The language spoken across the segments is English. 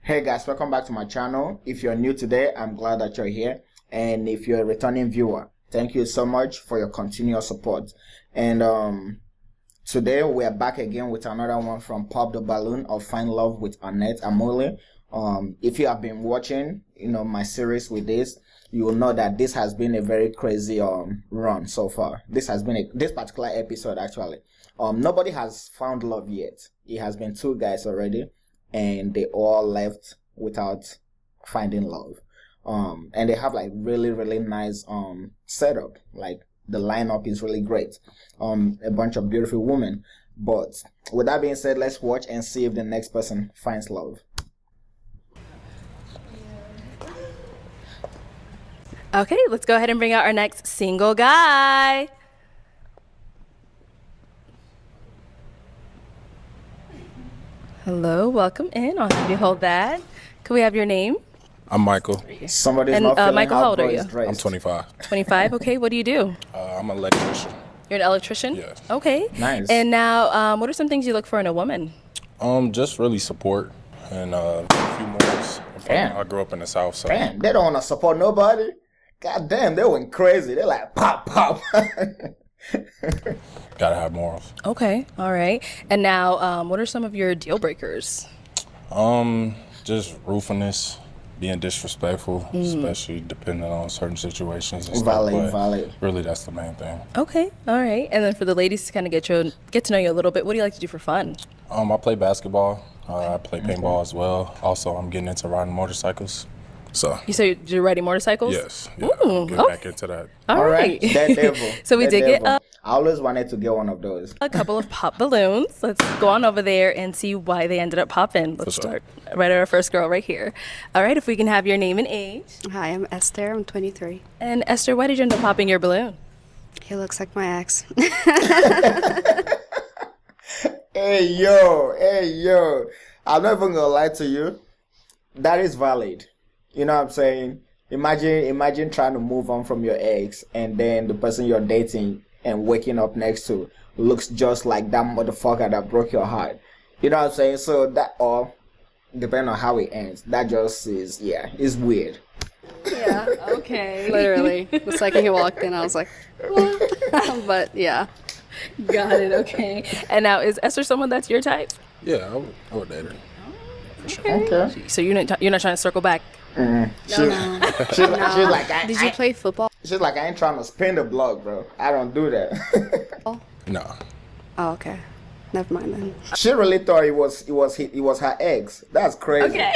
Hey guys, welcome back to my channel. If you're new today, I'm glad that you're here. And if you're a returning viewer, thank you so much for your continuous support. And today we are back again with another one from Pop the Balloon of Find Love with Annette Amole. If you have been watching, my series with this, you will know that this has been a very crazy run so far. This particular episode actually. Nobody has found love yet. It has been 2 guys already, and they all left without finding love. And they have like really nice setup. Like the lineup is really great. A bunch of beautiful women. But with that being said, let's watch and see if the next person finds love. Okay, let's go ahead and bring out our next single guy. Hello, welcome in. I'll have you hold that. Can we have your name? I'm Michael. Somebody's And, not feeling Michael, how old bro are you? is dressed. I'm 25. 25, okay. What do you do? I'm an electrician. You're an electrician? Yes. Okay. Nice. And now, what are some things you look for in a woman? Just really support and a few morals. Damn. I grew up in the South, so Damn, they don't want to support nobody. God damn, they went crazy. They're like, pop. gotta have morals. Okay, all right. And now, what are some of your deal breakers? Just ruefulness, being disrespectful, especially depending on certain situations and stuff. Valid, but valid. Really, that's the main thing. Okay, all right. And then for the ladies to kind of get to know you a little bit, what do you like to do for fun? I play basketball. I play paintball as well. Also, I'm getting into riding motorcycles. So You say you're riding motorcycles? yes, yeah, Ooh, get okay. back into that. All right. That devil. So we That did get devil. I always wanted to get one of those. a couple of pop balloons. Let's go on over there and see why they ended up popping. Let's sure. start right at our first girl right here. All right, if we can have your name and age. Hi, I'm Esther. I'm 23. And Esther, why did you end up popping your balloon? He looks like my ex. Hey yo. I'm not even gonna lie to you. That is valid. You know what I'm saying? Imagine trying to move on from your ex, and then the person you're dating and waking up next to looks just like that motherfucker that broke your heart. You know what I'm saying? So that, or depending on how it ends, that just is, it's weird. Yeah, Okay. literally. The second he walked in, I was like, what? But yeah. Got it, okay. And now, is Esther someone that's your type? Yeah, I would date her. For sure. Okay. So you're not trying to circle back? She's like, Did you play football? she's like, I ain't trying to spin the block, bro. I don't do that. No. Oh, okay. Never mind then. She really thought it was her ex. That's crazy. Okay.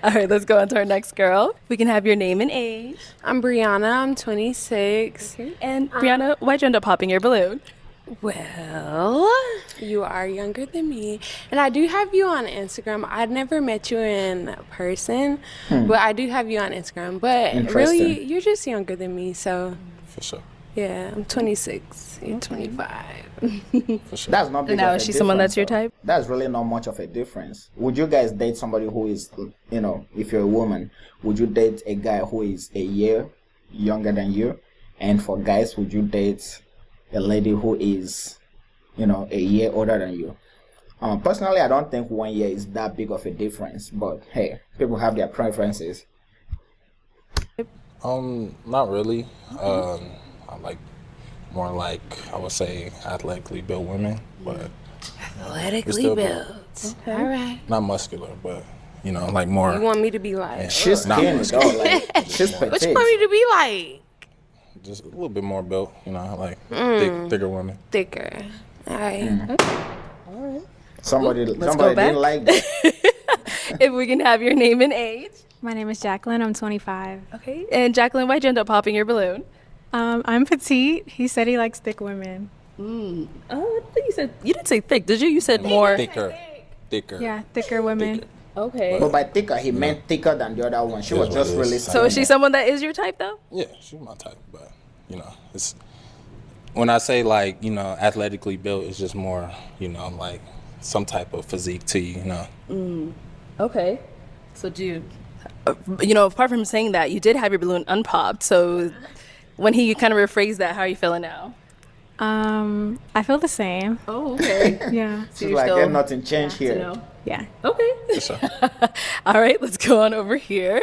All right, let's go on to our next girl. We can have your name and age. I'm Brianna. I'm 26. And Brianna, why'd you end up popping your balloon? Well, you are younger than me, and I do have you on Instagram. I'd never met you in person, but I do have you on Instagram. But really, Interesting. you're just younger than me, so For sure. yeah, I'm 26. You're 25. For sure. That's not big And now, of a is she someone that's your difference, type? though. That's really not much of a difference. Would you guys date somebody who is, if you're a woman, would you date a guy who is a year younger than you? And for guys, would you date a lady who is, a year older than you? Personally, I don't think 1 year is that big of a difference. But hey, people have their preferences. Not really. I like more like, I would say, athletically built women, but Athletically still built. All right. not muscular, but like more. You want me to be like? She's Not skinny much. though, like she's What you petite. want me to be like? Just a little bit more built, like thicker women. Thicker. All right. Somebody go back. didn't like that. If we can have your name and age. My name is Jacqueline. I'm 25. Okay. And Jacqueline, why'd you end up popping your balloon? I'm petite. He said he likes thick women. Oh, I think you didn't say thick, did you? You said more. Thicker. Yeah, thicker women. Thicker. Okay. But by thicker, he meant thicker than the other one. She was Yes, just what it is. really. So is she someone that is your type though? Yeah, she's my type, but it's when I say like athletically built, it's just more like some type of physique to you. Okay. So do you, apart from saying that, you did have your balloon unpopped. So when he kind of rephrased that, how are you feeling now? I feel the same. Oh, okay. Yeah. She's like, there's nothing changed here. No. Yeah. Okay. For sure. All right, let's go on over here.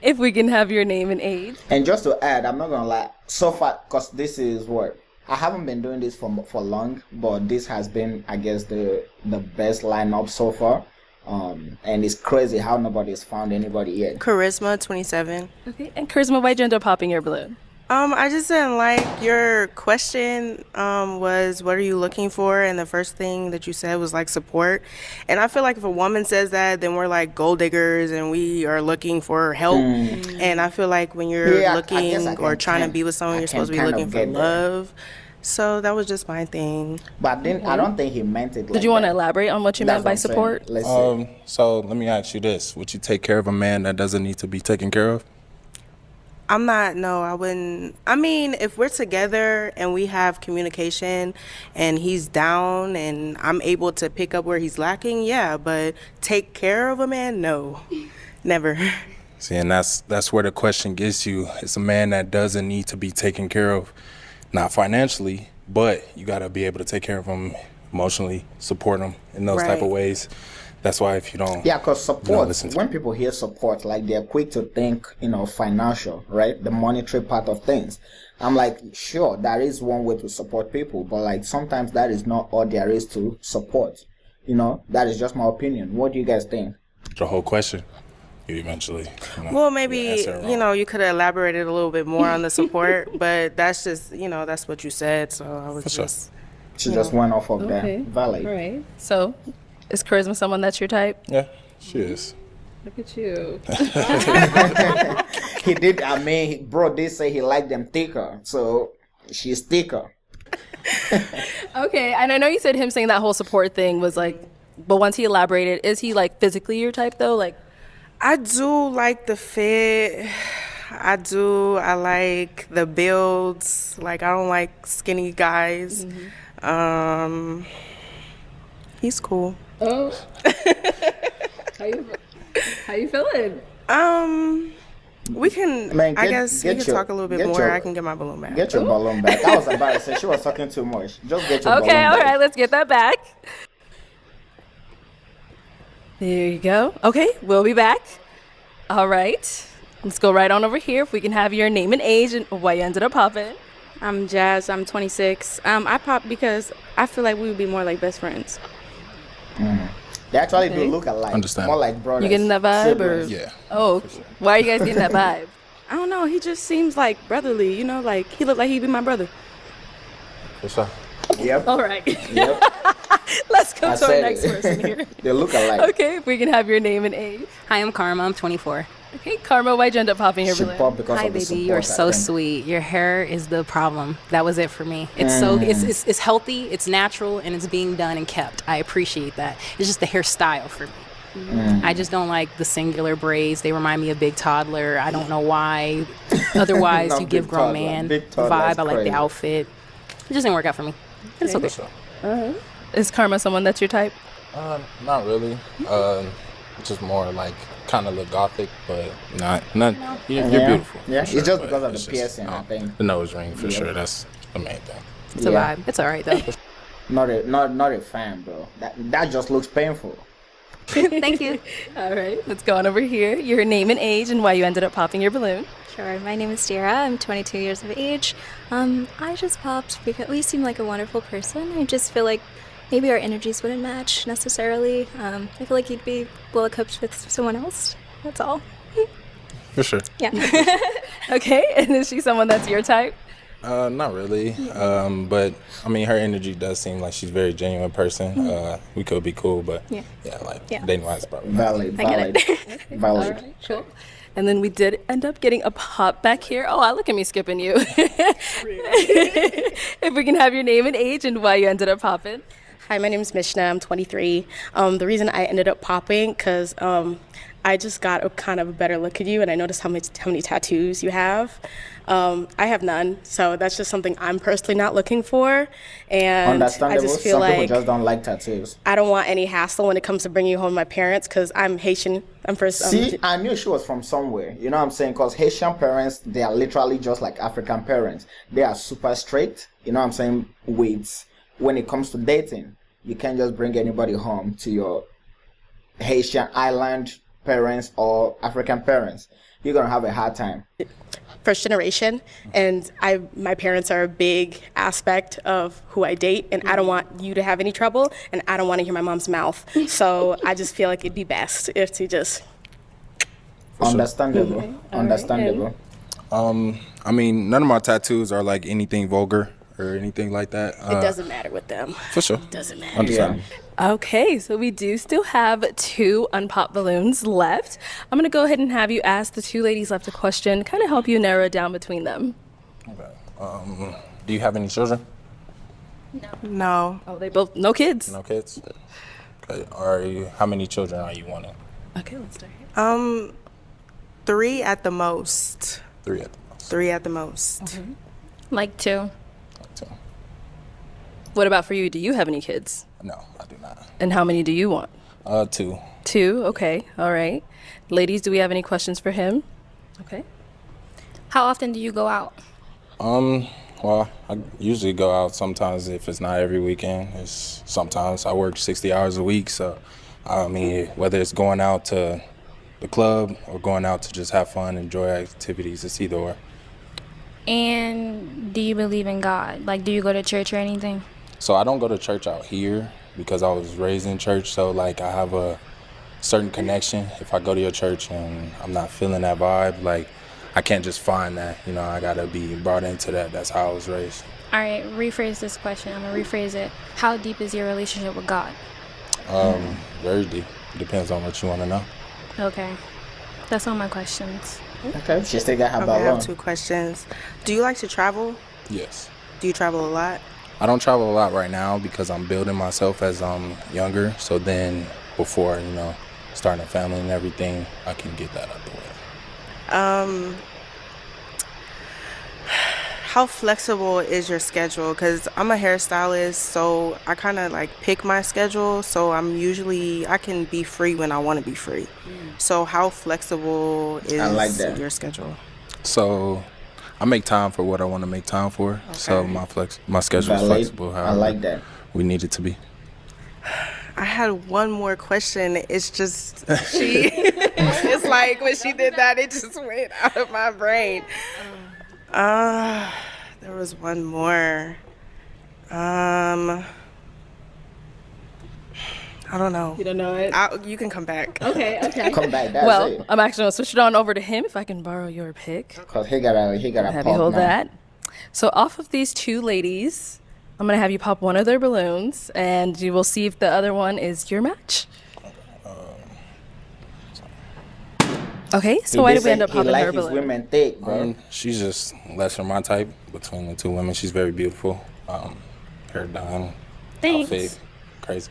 If we can have your name and age. And just to add, I'm not gonna lie. So far, cause this is what I haven't been doing this for long, but this has been, I guess, the best lineup so far. And it's crazy how nobody's found anybody yet. Charisma 27. Okay. And Charisma, why'd you end up popping your balloon? I just didn't like your question was what are you looking for, and the first thing that you said was like support. And I feel like if a woman says that, then we're like gold diggers and we are looking for help. And I feel like when you're Yeah, I looking guess I or can trying to kind- be with someone, I you're can supposed to be kind of looking for get there. love. So that was just my thing. But then I don't think he meant it. Did you want to elaborate on what you meant by support? Let's see. So let me ask you this: would you take care of a man that doesn't need to be taken care of? I wouldn't. I mean, if we're together and we have communication and he's down and I'm able to pick up where he's lacking, yeah, but take care of a man? No, never. See, and that's where the question gets you. It's a man that doesn't need to be taken care of, not financially, but you got to be able to take care of him emotionally, support him in those type of Right. ways. That's why if you don't, Yeah, because support, listen to when people hear support, like they're quick to think, financial, right? The monetary part of things. I'm like, sure, that is one way to support people, but like sometimes that is not all there is to support. That is just my opinion. What do you guys think? the whole question, you eventually. Well, maybe, answer it wrong. you could have elaborated a little bit more on the support, but that's just, that's what you said. So I was sure. just, She just went off of Okay. the valley. All right. So, is Charisma someone that's your type? Yeah, she is. Look at you. He did, bro did say he liked them thicker, so she's thicker. Okay, and I know you said him saying that whole support thing was like, but once he elaborated, is he like physically your type though? Like, I do like the fit. I like the builds. Like, I don't like skinny guys. He's cool. oh, how you feeling? We can, Man, I get- guess we get can your- talk a little bit get more. your- I can get my balloon back. Get your balloon back. I was about to say she was talking too much. Just get your balloon Okay, all back. right, let's get that back. There you go. Okay, we'll be back. All right, let's go right on over here. If we can have your name and age and why you ended up popping. I'm Jazz. I'm 26. I popped because I feel like we would be more like best friends. They actually do Okay. look alike. Understand. More like brothers. You getting that vibe, or siblings. Yeah. oh, why are you guys getting that vibe? I don't know. He just seems like brotherly. Like he looked like he'd be my brother. For sure. Yep. All right, Yep. let's go I to our said next it. person here. They look alike. Okay, if we can have your name and age. Hi, I'm Karma. I'm 24. Okay, Karma, why'd you end up popping your She balloon? popped because Hi, of the baby. support, You're I so think. sweet. Your hair is the problem. That was it for me. It's so it's healthy, it's natural, and it's being done and kept. I appreciate that. It's just the hairstyle for me. I just don't like the singular braids. They remind me of Big Toddler. I don't know why. Otherwise, Not you give Big grown Toddler. man Big vibe. Toddler's I like crazy. the outfit. It just didn't work out for me. It's okay. For sure. Is Karma someone that's your type? Not really. Just more like kind of look gothic, but not. You're Yeah. beautiful. Yeah, for it's sure, just but because of it's the just, piercing, I think. The nose ring for sure. That's the main thing. It's a Yeah. vibe. It's all right though. Not a fan, bro. That just looks painful. Thank you. All right, let's go on over here. Your name and age and why you ended up popping your balloon. Sure. My name is Dira. I'm 22 years of age. I just popped because you seem like a wonderful person. I just feel like maybe our energies wouldn't match necessarily. I feel like you'd be well equipped with someone else. That's all. For sure. Yeah. Okay, and is she someone that's your type? Not really. But I mean, her energy does seem like she's a very genuine person. We could be cool, but Yeah. Yeah. dating wise, probably. Valid. I get it. Valid. Cool. And then we did end up getting a pop back here. Oh, look at me skipping you. If we can have your name and age and why you ended up popping. Hi, my name is Mishna. I'm 23. The reason I ended up popping because I just got a kind of a better look at you, and I noticed how many tattoos you have. I have none, so that's just something I'm personally not looking for. And I Understandable. just feel Some people like just don't like tattoos. I don't want any hassle when it comes to bringing home my parents, because I'm Haitian. I'm first. See, I knew she was from somewhere. You know what I'm saying? Because Haitian parents, they are literally just like African parents. They are super strict. You know what I'm saying? When it comes to dating, you can't just bring anybody home to your Haitian island parents or African parents. You're gonna have a hard time. First generation, and my parents are a big aspect of who I date, and I don't want you to have any trouble, and I don't want to hear my mom's mouth. So I just feel like it'd be best if to just Understandable. Mm-hmm. Understandable. I mean, none of my tattoos are like anything vulgar or anything like that. It doesn't matter with them. For sure. It doesn't matter. Understand. Okay, so we do still have 2 unpopped balloons left. I'm going to go ahead and have you ask the 2 ladies left a question, kind of help you narrow it down between them. Okay. Do you have any children? No. Oh, they both, no kids. No kids? Okay. How many children are you wanting? Okay, let's start here. 3 at the most. 3 at the most. 3 at the most. Like 2. What about for you? Do you have any kids? No, I do not. And how many do you want? 2. 2, okay, all right. Ladies, do we have any questions for him? Okay. How often do you go out? Well, I usually go out sometimes if it's not every weekend. It's sometimes I work 60 hours a week, so I mean, whether it's going out to the club or going out to just have fun, enjoy activities, it's either or. And do you believe in God? Like, do you go to church or anything? So I don't go to church out here because I was raised in church, so like I have a certain connection. If I go to your church and I'm not feeling that vibe, like I can't just find that, you know, I gotta be brought into that. That's how I was raised. All right, rephrase this question. I'm gonna rephrase it. How deep is your relationship with God? Very deep. Depends on what you want to know. Okay, that's all my questions. Okay, she still got her Okay, I have balloon. 2 questions. Do you like to travel? Yes. Do you travel a lot? I don't travel a lot right now because I'm building myself as I'm younger. So then before, you know, starting a family and everything, I can get that out the way. How flexible is your schedule? Because I'm a hairstylist, so I kind of like pick my schedule. So I can be free when I want to be free. So how flexible is your schedule? So I make time for what I want to make time for. Okay. So my schedule is flexible. I like that. We need it to be. I had one more question. It's just it's like when she did that, it just went out of my brain. There was one more. I don't know. You don't know it? You can come back. Okay. Come back. That's Well, it. I'm actually gonna switch it on over to him if I can borrow your pick. Cause he got a Have pop you hold now. that. So off of these 2 ladies, I'm gonna have you pop one of their balloons, and you will see if the other one is your match. Okay, so why did we end up popping he like her his balloon? women thick, bro. She's just less than my type between the 2 women. She's very beautiful. Hair done. Thanks. Outfit, crazy.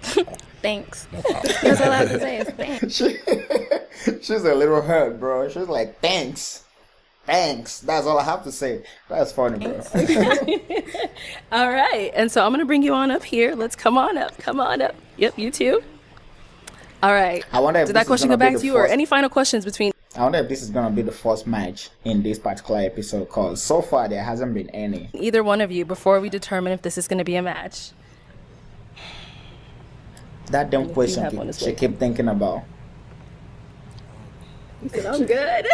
Thanks. No problem. That's all I have to say is thanks. She's a little hurt, bro. She's like, thanks. That's all I have to say. That's funny, bro. All right, and so I'm gonna bring you on up here. Let's come on up. Yep, you too. All right. I wonder if Did this that is question gonna go be back the to you, or first- any final questions between? I wonder if this is gonna be the first match in this particular episode, cause so far there hasn't been any. Either one of you before we determine if this is going to be a match. That damn have question one as she well. keep thinking about. You said I'm good.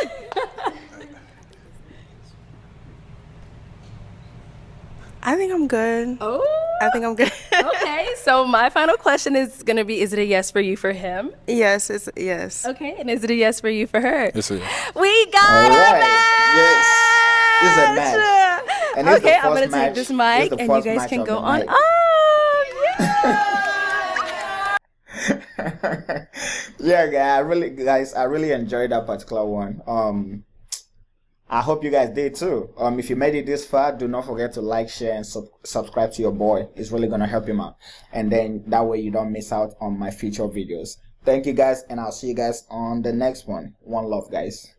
I think I'm good. Oh. I think I'm good. Okay, so my final question is going to be: is it a yes for you for him? Yes, it's yes. Okay, and is it a yes for you for her? It's a, We got All a right. match. Yes. This is a match. And it's the Okay, I'm first gonna take match- this it's mic, the and you first guys match can of go the on night. up. Yeah, guys, I really enjoyed that particular one. I hope you guys did too. If you made it this far, do not forget to like, share, and subscribe to your boy. It's really gonna help him out, and then that way you don't miss out on my future videos. Thank you guys, and I'll see you guys on the next one. One love, guys.